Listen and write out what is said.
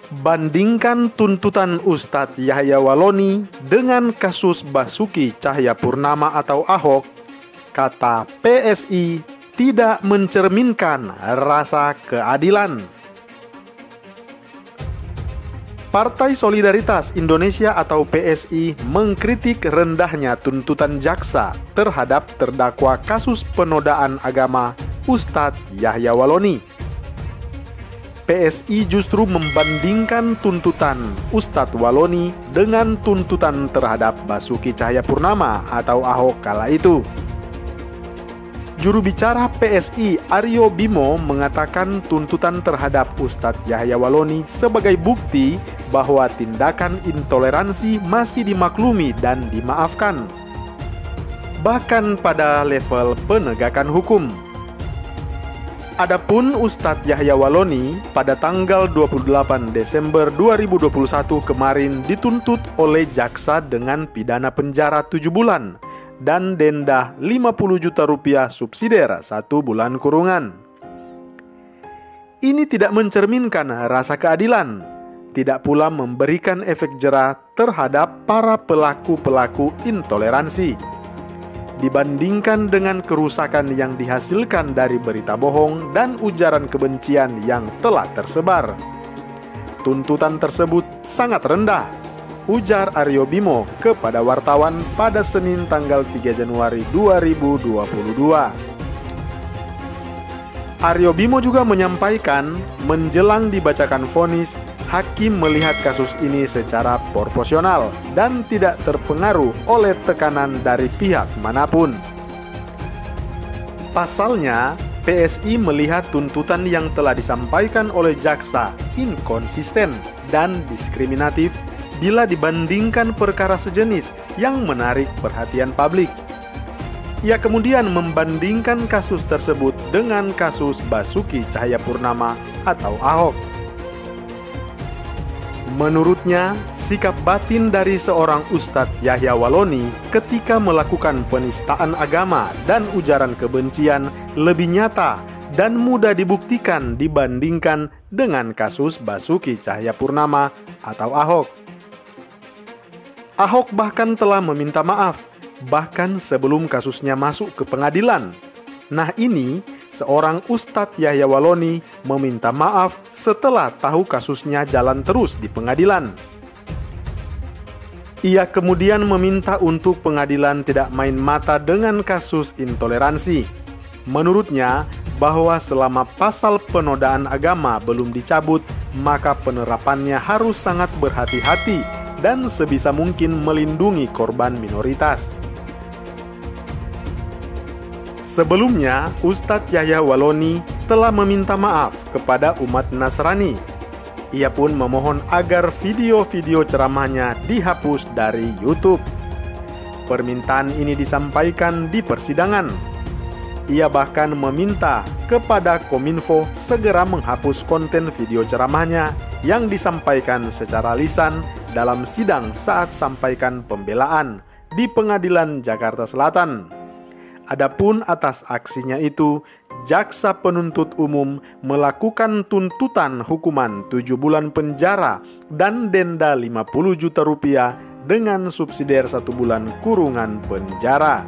Bandingkan tuntutan Ustadz Yahya Waloni dengan kasus Basuki Cahayapurnama atau Ahok, kata PSI tidak mencerminkan rasa keadilan. Partai Solidaritas Indonesia atau PSI mengkritik rendahnya tuntutan jaksa terhadap terdakwa kasus penodaan agama Ustadz Yahya Waloni. PSI justru membandingkan tuntutan Ustadz Waloni dengan tuntutan terhadap Basuki Cahayapurnama atau Ahok kala itu. Juru bicara PSI Aryo Bimo mengatakan tuntutan terhadap Ustadz Yahya Waloni sebagai bukti bahwa tindakan intoleransi masih dimaklumi dan dimaafkan, bahkan pada level penegakan hukum. Adapun Ustadz Yahya Waloni pada tanggal 28 Desember 2021 kemarin dituntut oleh jaksa dengan pidana penjara 7 bulan dan denda 50 juta rupiah subsidiar 1 bulan kurungan. Ini tidak mencerminkan rasa keadilan, tidak pula memberikan efek jera terhadap para pelaku-pelaku intoleransi. Dibandingkan dengan kerusakan yang dihasilkan dari berita bohong dan ujaran kebencian yang telah tersebar, tuntutan tersebut sangat rendah, ujar Aryo Bimo kepada wartawan pada Senin tanggal 3 Januari 2022. Aryo Bimo juga menyampaikan, menjelang dibacakan vonis, hakim melihat kasus ini secara proporsional dan tidak terpengaruh oleh tekanan dari pihak manapun. Pasalnya, PSI melihat tuntutan yang telah disampaikan oleh jaksa inkonsisten dan diskriminatif bila dibandingkan perkara sejenis yang menarik perhatian publik. Ia kemudian membandingkan kasus tersebut dengan kasus Basuki Cahayapurnama atau Ahok. Menurutnya, sikap batin dari seorang Ustadz Yahya Waloni ketika melakukan penistaan agama dan ujaran kebencian lebih nyata dan mudah dibuktikan dibandingkan dengan kasus Basuki Cahayapurnama atau Ahok. Ahok bahkan telah meminta maaf, bahkan sebelum kasusnya masuk ke pengadilan. Nah ini, seorang Ustadz Yahya Waloni meminta maaf setelah tahu kasusnya jalan terus di pengadilan. Ia kemudian meminta untuk pengadilan tidak main mata dengan kasus intoleransi. Menurutnya, bahwa selama pasal penodaan agama belum dicabut, maka penerapannya harus sangat berhati-hati dan sebisa mungkin melindungi korban minoritas. Sebelumnya, Ustadz Yahya Waloni telah meminta maaf kepada umat Nasrani. Ia pun memohon agar video-video ceramahnya dihapus dari YouTube. Permintaan ini disampaikan di persidangan. Ia bahkan meminta kepada Kominfo segera menghapus konten video ceramahnya yang disampaikan secara lisan dalam sidang saat sampaikan pembelaan di Pengadilan Jakarta Selatan. Adapun atas aksinya itu, jaksa penuntut umum melakukan tuntutan hukuman 7 bulan penjara dan denda 50 juta rupiah dengan subsidiar 1 bulan kurungan penjara.